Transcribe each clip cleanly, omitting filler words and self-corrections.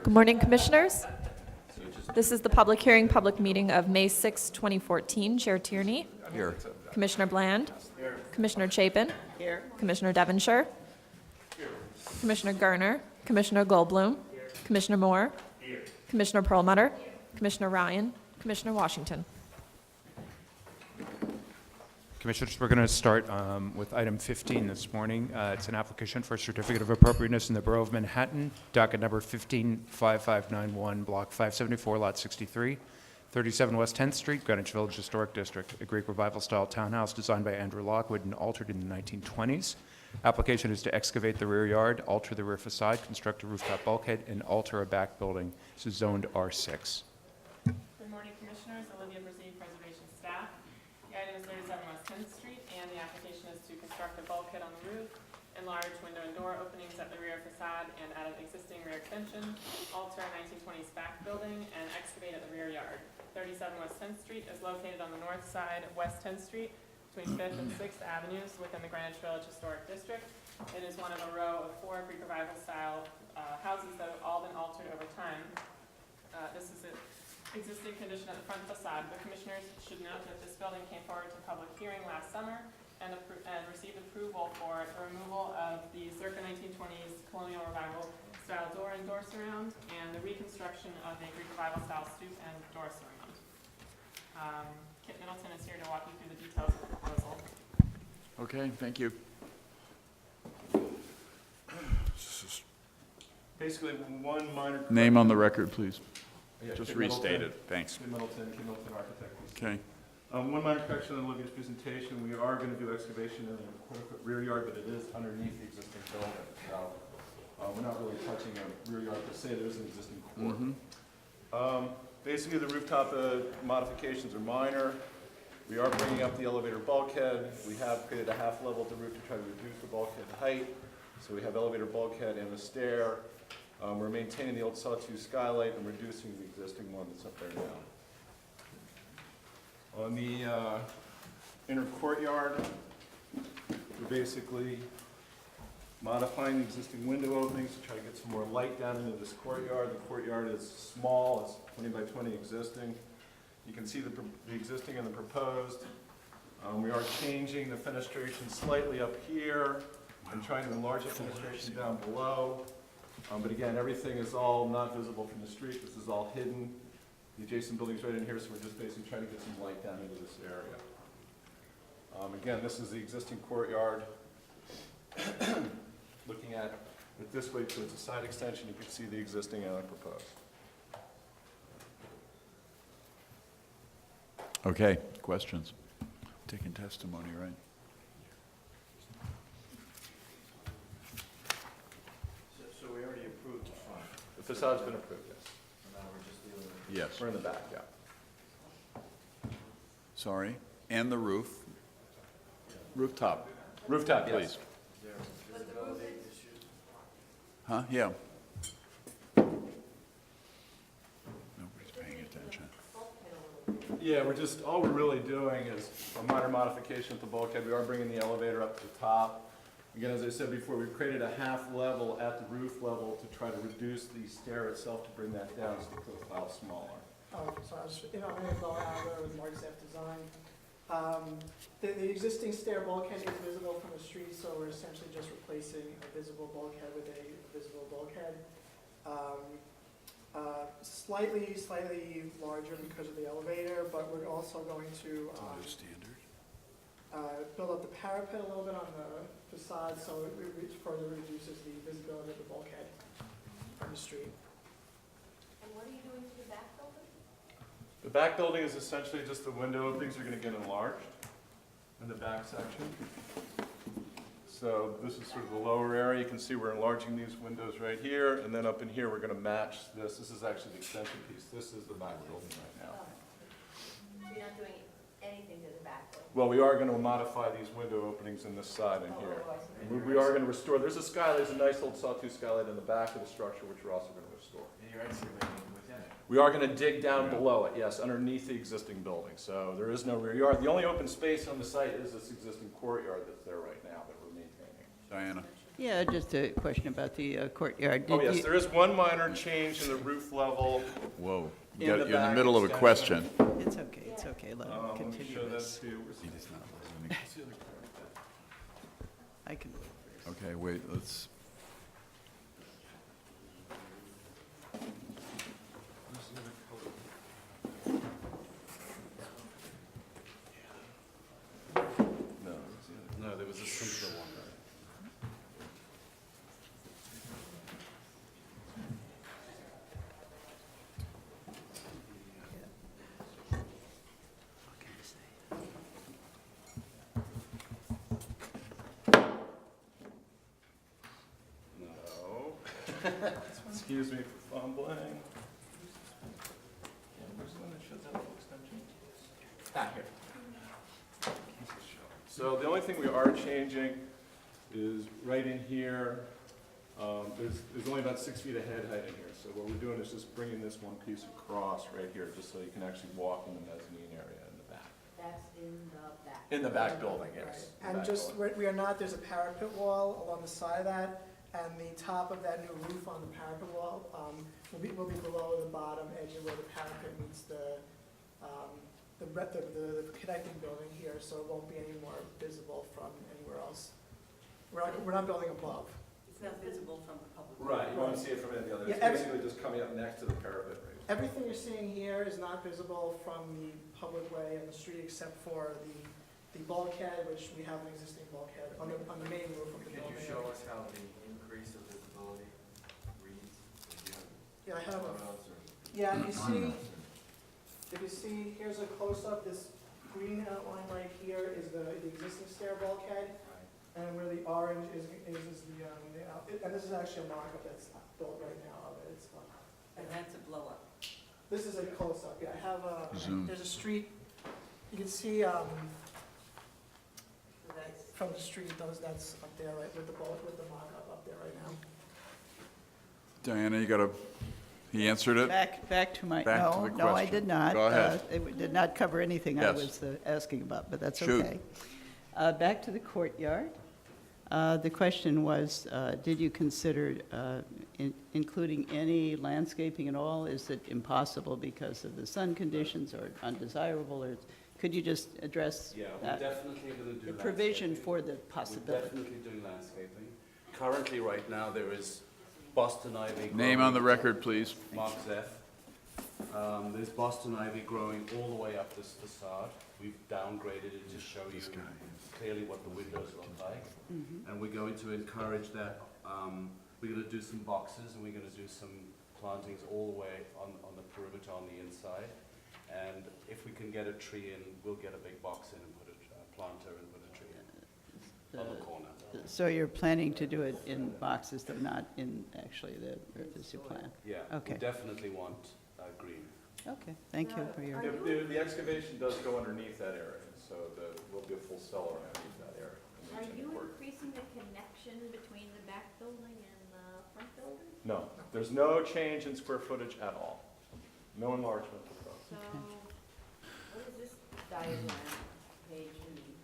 Good morning, Commissioners. This is the public hearing, public meeting of May 6, 2014. Chair Tierney. Here. Commissioner Bland. Commissioner Chapin. Here. Commissioner Devonshire. Commissioner Garner. Commissioner Goldblum. Commissioner Moore. Commissioner Perlmutter. Commissioner Ryan. Commissioner Washington. Commissioners, we're going to start with item 15 this morning. It's an application for a certificate of appropriateness in the Borough of Manhattan, docket number 155591, block 574, lot 63, 37 West 10th Street, Greenwich Village Historic District, a Greek revival-style townhouse designed by Andrew Lockwood and altered in the 1920s. Application is to excavate the rear yard, alter the rear facade, construct a rooftop bulkhead, and alter a back building. This is zoned R6. Good morning, Commissioners. Olivia Brzee, Preservation Staff. The item is 37 West 10th Street, and the application is to construct a bulkhead on the roof, enlarge window and door openings at the rear facade, and add an existing rear extension, alter a 1920s back building, and excavate at the rear yard. 37 West 10th Street is located on the north side of West 10th Street, between 5th and 6th Avenues within the Greenwich Village Historic District. It is one of a row of 4 Greek Revival-style houses that have all been altered over time. This is an existing condition at the front facade. The Commissioners should note that this building came forward to public hearing last summer and received approval for the removal of the circa 1920s Colonial Revival-style door and door surround and the reconstruction of a Greek Revival-style stoop and door surround. Kit Middleton is here to walk you through the details of the proposal. Okay, thank you. Basically, one minor. Name on the record, please. Yeah, Just Kit restate Middleton. it. Thanks. Kit Middleton Architects. Okay. One minor correction on Olivia's presentation. We are going to do excavation in the quote-unquote rear yard, but it is underneath the existing building. So we're not really touching a rear yard per se. There is an existing court. Basically, the rooftop modifications are minor. We are bringing up the elevator bulkhead. We have created a half level at the roof to try to reduce the bulkhead height. So we have elevator bulkhead and a stair. We're maintaining the old sawtooth skylight and reducing the existing one that's up there now. On the inner courtyard, we're basically modifying the existing window openings to try to get some more light down into this courtyard. The courtyard is small, it's 20 by 20 existing. You can see the existing and the proposed. We are changing the fenestration slightly up here and trying to enlarge the fenestration down below. But again, everything is all not visible from the street. This is all hidden. The adjacent building's right in here, so we're just basically trying to get some light down into this area. Again, this is the existing courtyard. Looking at it this way, so it's a side extension, you can see the existing and the proposed. Okay, questions? Taking testimony, right? So we already approved the front, The facade's been approved, yes. and now we're just dealing with. Yes. We're in the back, yeah. Sorry. And the roof? Rooftop, Rooftop, yes. please. Huh? Yeah. Nobody's paying attention. Yeah, all we're really doing is a minor modification at the bulkhead. We are bringing the elevator up to the top. Again, as I said before, we've created a half level at the roof level to try to reduce the stair itself to bring that down so the profile smaller. So I was, my name is Bill Adler with Marty's F Design. The existing stair bulkhead is visible from the street, so we're essentially just replacing a visible bulkhead with a visible bulkhead. Slightly larger because of the elevator, but we're also going to Standard. build up the parapet a little bit on the facade, so it further reduces the visibility of the bulkhead from the street. And what are you doing to the back building? The back building is essentially just the window openings are going to get enlarged in the back section. So this is sort of the lower area. You can see we're enlarging these windows right here, and then up in here we're going to match this. This is actually the extension piece. This is the back building right now. So you're not doing anything to the back building? Well, we are going to modify these window openings in this side in here. We are going to restore, there's a skylight, there's a nice old sawtooth skylight in the back of the structure, which we're also going to restore. And you're excavating within it. We are going to dig down below it, yes, underneath the existing building. So there is no rear yard. The only open space on the site is this existing courtyard that's there right now that we're maintaining. Diana? Yeah, just a question about the courtyard. Oh, Did yes, you- there is one minor change in the roof level. Whoa. In You're the in the back middle of a extension. question. It's okay, let him Let me continue show that this. to you. I can, Okay, wait, let's, No, there was a simpler one. No. Excuse me for fumbling. Where's the one that shows that little extension? Ah, here. So the only thing we are changing is right in here, there's only about 6 feet of head height in here. So what we're doing is just bringing this one piece across right here, just so you can actually walk in the mezzanine area in the back. That's in the back. In the back building, yes. Right. The And back just, building. we are not, there's a parapet wall along the side of that, and the top of that new roof on the parapet wall will be below the bottom edge of where the parapet meets the connecting building here, so it won't be any more visible from anywhere else. We're not building above. It's not visible from the public. Right, you won't see it from any of the other, it's Yeah, basically just coming up next to the parapet range. Everything you're seeing here is not visible from the public way and the street except for the bulkhead, which we have an existing bulkhead on the main roof of the Could building. you show us how the increase of visibility reads? Yeah, I have a, Photos or- yeah, if you see, here's a close-up, this green outline right here is the existing stair bulkhead, and where the orange is and this is actually a mock-up that's built right now of it. It's, And that's a blow-up. this is a close-up, yeah, I have Zoom. there's a street, you can see, So that's, from the street, that's up there, right, with the mock-up up there right now. Diana, you got to, he answered it? back to my, Back to no, the no, I question. did not. Go ahead. It did not cover anything I Yes. was asking about, but that's Shoot. okay. Back to the courtyard. The question was, did you consider including any landscaping at all? Is it impossible because of the sun conditions or undesirable, or could you just address Yeah, we're that? definitely going to do The provision landscaping. for the We're possibility. definitely doing landscaping. Currently, right now, there is Boston ivy. Name on the growing- record, please. Mark Zeff. There's Boston ivy growing all the way up this facade. We've downgraded it to show you clearly what the windows look like. And we're going to encourage that. We're going to do some boxes and we're going to do some plantings all the way on the perimeter on the inside. And if we can get a tree in, we'll get a big box in and put a planter and put a tree in on the corner. So you're planning to do it in boxes, though not in actually the purpose you plan? Yeah, Okay. we definitely want green. Okay, thank you for your, The excavation does go underneath that area, so there will be a full cellar underneath that area. are you increasing the connection between the back building and the front building? No, there's no change in square footage at all. No enlargement proposed. So, what is this diagram page mean?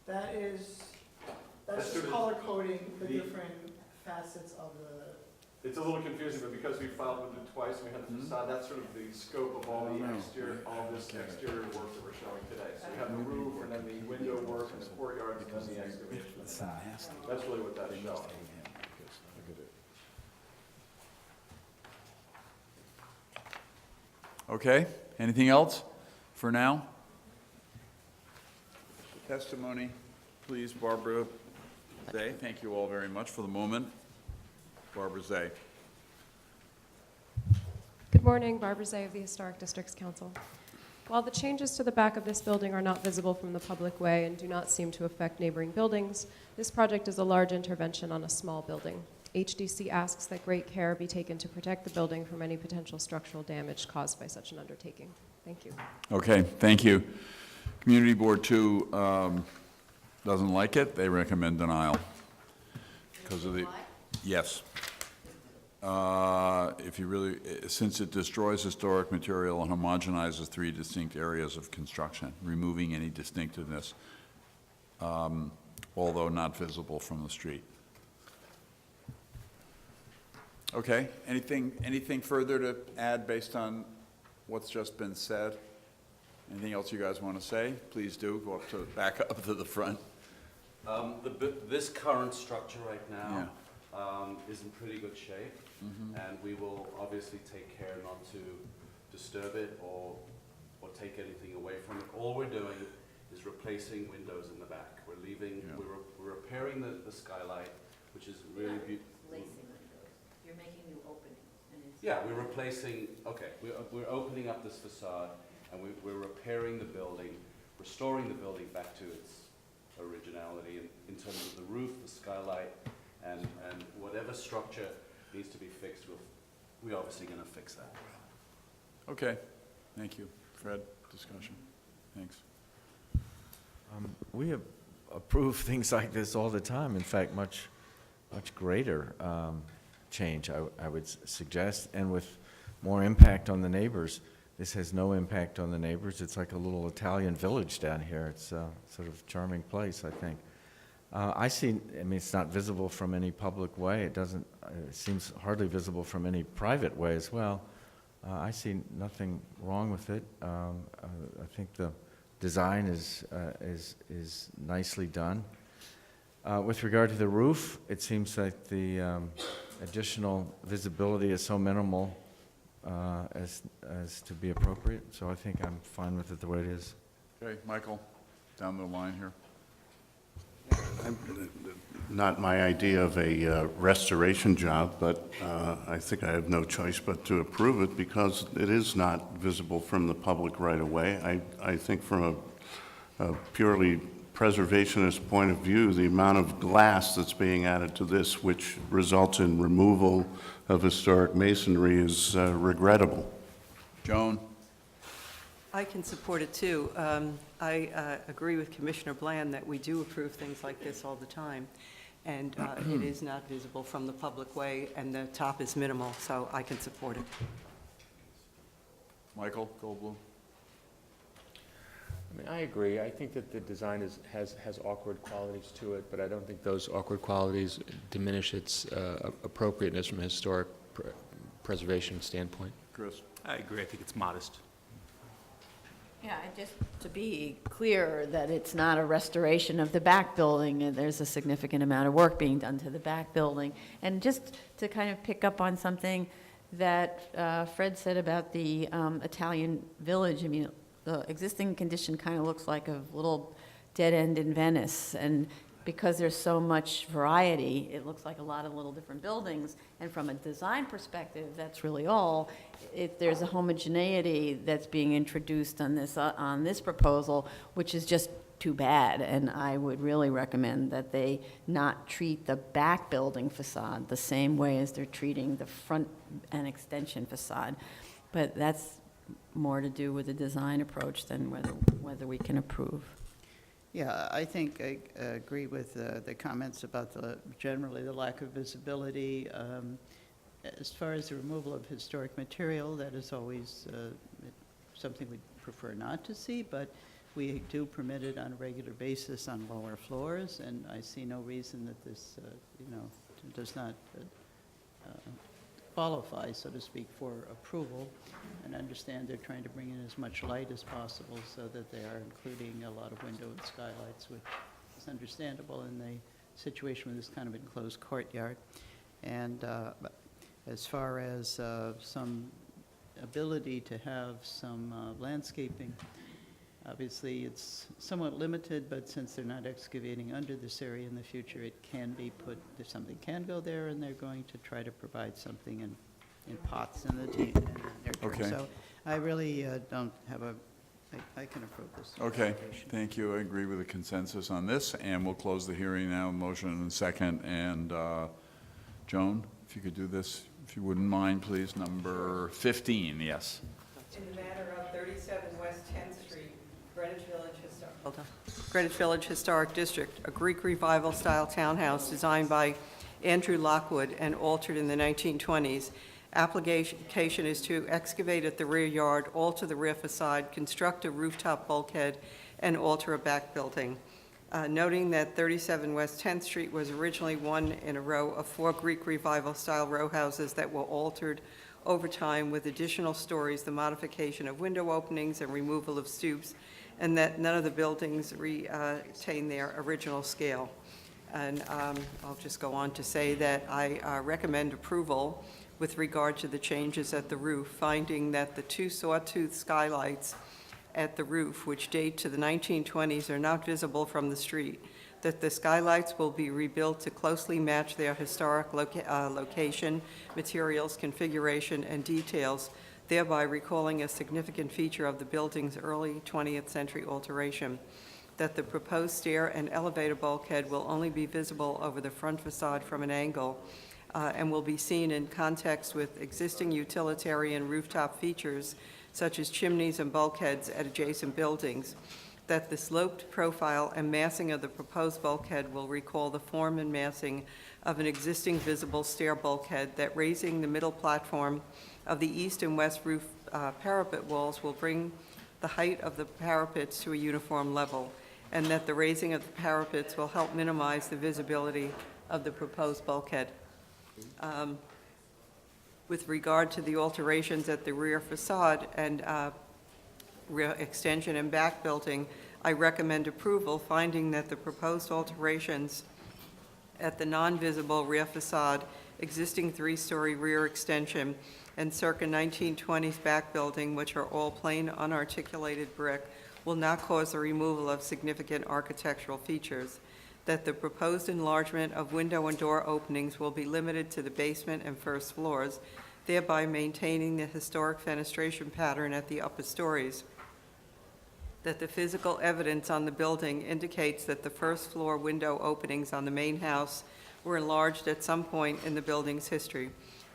That's That's just sort of color coding the the- different facets of the, It's a little confusing, but because we filed with it twice, and we had the facade, that's sort of the scope of all the exterior, all this exterior work that we're showing today. So we have the roof, and then the window work, and the courtyard, and then the excavation. That's really what that's showing. Okay, anything else for now? Testimony, please, Barbara Zay. Thank you all very much for the moment. Barbara Zay. Good morning, Barbara Zay of the Historic Districts Council. While the changes to the back of this building are not visible from the public way and do not seem to affect neighboring buildings, this project is a large intervention on a small building. HDC asks that great care be taken to protect the building from any potential structural damage caused by such an undertaking. Thank you. Okay, thank you. Community Board 2 doesn't like it. They recommend denial. Because of the, Why? yes. If you really, since it destroys historic material and homogenizes 3 distinct areas of construction, removing any distinctiveness, although not visible from the street. Okay, anything further to add based on what's just been said? Anything else you guys want to say? Please do, back up to the front. This current structure right now is in pretty good shape, and we will obviously take care not to disturb it or take anything away from it. All we're doing is replacing windows in the back. We're leaving, we're repairing the skylight, which is really beautiful. Replacing windows, you're making new openings, and it's. Yeah, we're replacing, okay, we're opening up this facade, and we're repairing the building, restoring the building back to its originality in terms of the roof, the skylight, and whatever structure needs to be fixed, we're obviously going to fix that. Okay, thank you. Fred, discussion. Thanks. We have approved things like this all the time. In fact, much greater change, I would suggest, and with more impact on the neighbors. This has no impact on the neighbors. It's like a little Italian village down here. It's a sort of charming place, I think. I mean, it's not visible from any public way. It seems hardly visible from any private way as well. I see nothing wrong with it. I think the design is nicely done. With regard to the roof, it seems like the additional visibility is so minimal as to be appropriate. So I think I'm fine with it the way it is. Okay, Michael, down the line here. Not my idea of a restoration job, but I think I have no choice but to approve it because it is not visible from the public right away. I think from a purely preservationist point of view, the amount of glass that's being added to this, which results in removal of historic masonry, is regrettable. Joan? I can support it too. I agree with Commissioner Bland that we do approve things like this all the time, and it is not visible from the public way, and the top is minimal, so I can support it. Michael Goldblum? I mean, I agree. I think that the design has awkward qualities to it, but I don't think those awkward qualities diminish its appropriateness from a historic preservation standpoint. Chris? I agree. I think it's modest. Yeah, and just to be clear that it's not a restoration of the back building, and there's a significant amount of work being done to the back building. And just to kind of pick up on something that Fred said about the Italian village, I mean, the existing condition kind of looks like a little dead end in Venice, and because there's so much variety, it looks like a lot of little different buildings, and from a design perspective, that's really all. If there's a homogeneity that's being introduced on this proposal, which is just too bad, and I would really recommend that they not treat the back building facade the same way as they're treating the front and extension facade. But that's more to do with the design approach than whether we can approve. Yeah, I think I agree with the comments about generally the lack of visibility. As far as the removal of historic material, that is always something we'd prefer not to see, but we do permit it on a regular basis on lower floors, and I see no reason that this, does not qualify, so to speak, for approval. And understand they're trying to bring in as much light as possible so that they are including a lot of window and skylights, which is understandable in the situation with this kind of enclosed courtyard. And as far as some ability to have some landscaping, obviously it's somewhat limited, but since they're not excavating under this area in the future, it can be put, if something can go there, and they're going to try to provide something in pots in the near term. Okay. So I really don't have I can approve this. Okay, thank you. I agree with the consensus on this, and we'll close the hearing now. Motion and second. And Joan, if you could do this, if you wouldn't mind, please. Number 15, yes. In the matter of 37 West 10th Street, Greenwich Village Historic District, a Greek Revival-style townhouse designed by Andrew Lockwood and altered in the 1920s. Application is to excavate at the rear yard, alter the rear facade, construct a rooftop bulkhead, and alter a back building. noting that 37 West 10th Street was originally one in a row of 4 Greek Revival-style row houses that were altered over time with additional stories, the modification of window openings and removal of stoops, and that none of the buildings retain their original scale. And I'll just go on to say that I recommend approval with regard to the changes at the roof, finding that the 2 sawtooth skylights at the roof, which date to the 1920s, are not visible from the street, that the skylights will be rebuilt to closely match their historic location, materials, configuration, and details, thereby recalling a significant feature of the building's early 20th century alteration, that the proposed stair and elevator bulkhead will only be visible over the front facade from an angle, and will be seen in context with existing utilitarian rooftop features such as chimneys and bulkheads at adjacent buildings, that the sloped profile and massing of the proposed bulkhead will recall the form and massing of an existing visible stair bulkhead, that raising the middle platform of the east and west roof parapet walls will bring the height of the parapets to a uniform level, and that the raising of the parapets will help minimize the visibility of the proposed bulkhead. With regard to the alterations at the rear facade and rear extension and back building, I recommend approval, finding that the proposed alterations at the non-visible rear facade, existing 3-story rear extension, and circa 1920s back building, which are all plain unarticulated brick, will not cause the removal of significant architectural features, that the proposed enlargement of window and door openings will be limited to the basement and first floors, thereby maintaining the historic fenestration pattern at the upper stories, that the physical evidence on the building indicates that the first floor window openings on the main house were enlarged at some point in the building's history,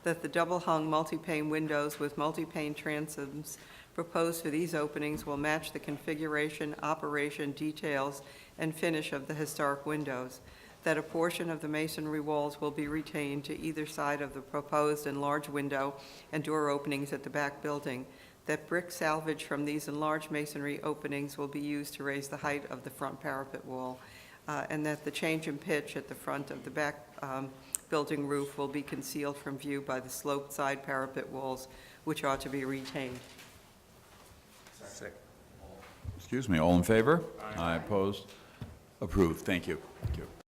that the double-hung multi-pane windows with multi-pane transoms proposed for these openings will match the configuration, operation, details, and finish of the historic windows, that a portion of the masonry walls will be retained to either side of the proposed enlarged window and door openings at the back building, that brick salvage from these enlarged masonry openings will be used to raise the height of the front parapet wall, and that the change in pitch at the front of the back building roof will be concealed from view by the sloped side parapet walls, which are to be retained. Excuse me, all in favor? Aye. Opposed? Approved. Thank you. Thank you.